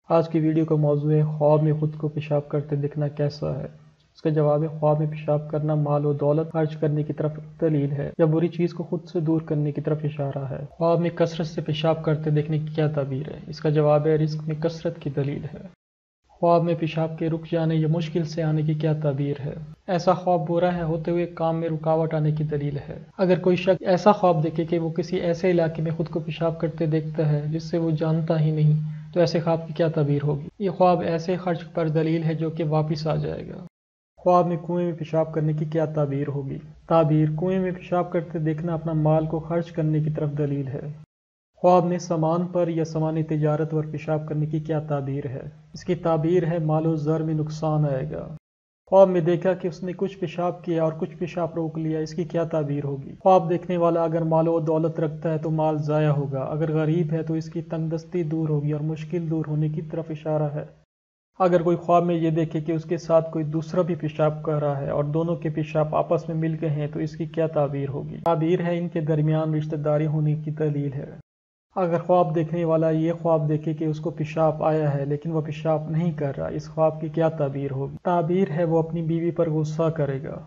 آج کی ویڈیو کا موضوع ہے خواب میں خود کو پیشاب کرتے دیکھنا کیسا ہے۔ اس کا جواب ہے خواب میں پیشاب کرنا مال و دولت خرچ کرنے کی طرف دلیل ہے یا بری چیز کو خود سے دور کرنے کی طرف اشارہ ہے۔ خواب میں کثرت سے پیشاب کرتے دیکھنے کی کیا تعبیر ہے؟ اس کا جواب ہے رزق میں کثرت کی دلیل ہے۔ خواب میں پیشاب کے رک جانے یا مشکل سے آنے کی کیا تعبیر ہے؟ ایسا خواب برا ہے ہوتے ہوئے کام میں رکاوٹ آنے کی دلیل ہے۔ اگر کوئی شخص ایسا خواب دیکھے کہ وہ کسی ایسے علاقے میں خود کو پیشاب کرتے دیکھتا ہے جس سے وہ جانتا ہی نہیں، تو ایسے خواب کی کیا تعبیر ہوگی؟ یہ خواب ایسے خرچ پر دلیل ہے جو کہ واپس آ جائے گا۔ خواب میں کنویں میں پیشاب کرنے کی کیا تعبیر ہوگی؟ تعبیر: کنویں میں پیشاب کرتے دیکھنا اپنا مال کو خرچ کرنے کی طرف دلیل ہے۔ خواب میں سامان پر یا سامان تجارت پر پیشاب کرنے کی کیا تعبیر ہے؟ اس کی تعبیر ہے مال و زر میں نقصان آئے گا۔ خواب میں دیکھا کہ اس نے کچھ پیشاب کیا اور کچھ پیشاب روک لیا، اس کی کیا تعبیر ہوگی؟ خواب دیکھنے والا اگر مال و دولت رکھتا ہے تو مال ضائع ہوگا، اگر غریب ہے تو اس کی تنگ دستی دور ہوگی اور مشکل دور ہونے کی طرف اشارہ ہے۔ اگر کوئی خواب میں یہ دیکھے کہ اس کے ساتھ کوئی دوسرا بھی پیشاب کر رہا ہے اور دونوں کے پیشاب آپس میں مل گئے ہیں، تو اس کی کیا تعبیر ہوگی؟ تعبیر ہے ان کے درمیان رشتہ داری ہونے کی دلیل ہے۔ اگر خواب دیکھنے والا یہ خواب دیکھے کہ اس کو پیشاب آیا ہے لیکن وہ پیشاب نہیں کر رہا، اس خواب کی کیا تعبیر ہوگی؟ تعبیر ہے وہ اپنی بیوی پر غصہ کرے گا۔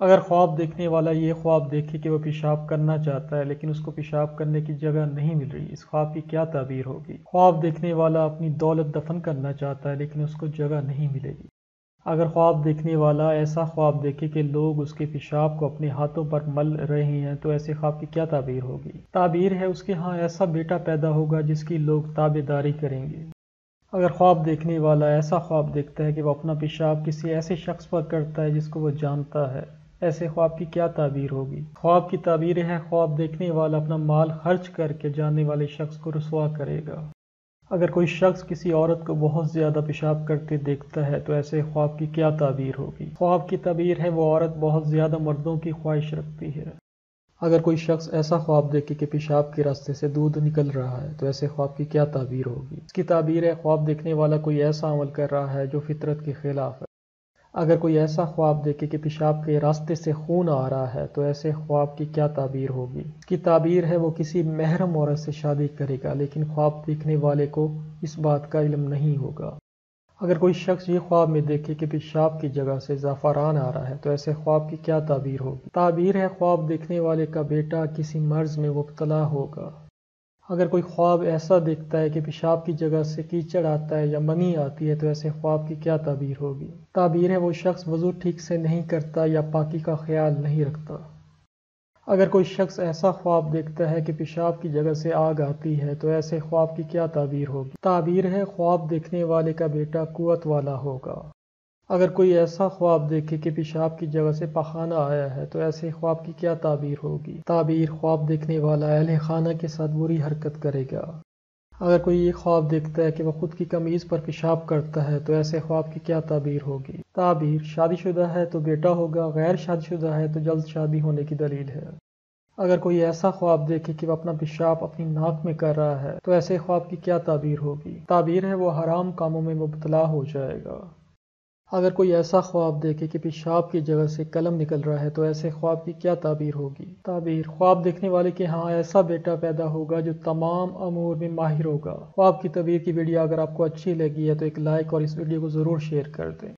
اگر خواب دیکھنے والا یہ خواب دیکھے کہ وہ پیشاب کرنا چاہتا ہے لیکن اس کو پیشاب کرنے کی جگہ نہیں مل رہی، اس خواب کی کیا تعبیر ہوگی؟ خواب دیکھنے والا اپنی دولت دفن کرنا چاہتا ہے لیکن اس کو جگہ نہیں ملے گی۔ اگر خواب دیکھنے والا ایسا خواب دیکھے کہ لوگ اس کے پیشاب کو اپنے ہاتھوں پر مل رہے ہیں، تو ایسے خواب کی کیا تعبیر ہوگی؟ تعبیر ہے اس کے ہاں ایسا بیٹا پیدا ہوگا جس کی لوگ تابع داری کریں گے۔ اگر خواب دیکھنے والا ایسا خواب دیکھتا ہے کہ وہ اپنا پیشاب کسی ایسے شخص پر کرتا ہے جس کو وہ جانتا ہے، ایسے خواب کی کیا تعبیر ہوگی؟ خواب کی تعبیر ہے خواب دیکھنے والا اپنا مال خرچ کر کے جاننے والے شخص کو رسوا کرے گا۔ اگر کوئی شخص کسی عورت کو بہت زیادہ پیشاب کرتے دیکھتا ہے تو ایسے خواب کی کیا تعبیر ہوگی؟ خواب کی تعبیر ہے وہ عورت بہت زیادہ مردوں کی خواہش رکھتی ہے۔ اگر کوئی شخص ایسا خواب دیکھے کہ پیشاب کے راستے سے دودھ نکل رہا ہے، تو ایسے خواب کی کیا تعبیر ہوگی؟ اس کی تعبیر ہے خواب دیکھنے والا کوئی ایسا عمل کر رہا ہے جو فطرت کے خلاف ہے۔ اگر کوئی ایسا خواب دیکھے کہ پیشاب کے راستے سے خون آ رہا ہے، تو ایسے خواب کی کیا تعبیر ہوگی؟ اس کی تعبیر ہے وہ کسی محرم عورت سے شادی کرے گا، لیکن خواب دیکھنے والے کو اس بات کا علم نہیں ہوگا۔ اگر کوئی شخص یہ خواب میں دیکھے کہ پیشاب کی جگہ سے زعفران آ رہا ہے، تو ایسے خواب کی کیا تعبیر ہوگی؟ تعبیر ہے خواب دیکھنے والے کا بیٹا کسی مرض میں مبتلا ہوگا۔ اگر کوئی خواب ایسا دیکھتا ہے کہ پیشاب کی جگہ سے کیچڑ آتا ہے یا منی آتی ہے، تو ایسے خواب کی کیا تعبیر ہوگی؟ تعبیر ہے وہ شخص وضو ٹھیک سے نہیں کرتا یا پاکی کا خیال نہیں رکھتا۔ اگر کوئی شخص ایسا خواب دیکھتا ہے کہ پیشاب کی جگہ سے آگ آتی ہے، تو ایسے خواب کی کیا تعبیر ہوگی؟ تعبیر ہے خواب دیکھنے والے کا بیٹا قوت والا ہوگا۔ اگر کوئی ایسا خواب دیکھے کہ پیشاب کی جگہ سے پخانہ آیا ہے، تو ایسے خواب کی کیا تعبیر ہوگی؟ تعبیر خواب دیکھنے والا اہل خانہ کے ساتھ بری حرکت کرے گا۔ اگر کوئی یہ خواب دیکھتا ہے کہ وہ خود کی قمیض پر پیشاب کرتا ہے، تو ایسے خواب کی کیا تعبیر ہوگی؟ تعبیر شادی شدہ ہے تو بیٹا ہوگا، غیر شادی شدہ ہے تو جلد شادی ہونے کی دلیل ہے۔ اگر کوئی ایسا خواب دیکھے کہ وہ اپنا پیشاب اپنی ناک میں کر رہا ہے، تو ایسے خواب کی کیا تعبیر ہوگی؟ تعبیر ہے وہ حرام کاموں میں مبتلا ہو جائے گا۔ اگر کوئی ایسا خواب دیکھے کہ پیشاب کی جگہ سے قلم نکل رہا ہے، تو ایسے خواب کی کیا تعبیر ہوگی؟ تعبیر خواب دیکھنے والے کے ہاں ایسا بیٹا پیدا ہوگا جو تمام امور میں ماہر ہوگا۔ خواب کی تعبیر کی ویڈیو اگر آپ کو اچھی لگی ہے تو ایک لائک اور اس ویڈیو کو ضرور شیئر کر دیں۔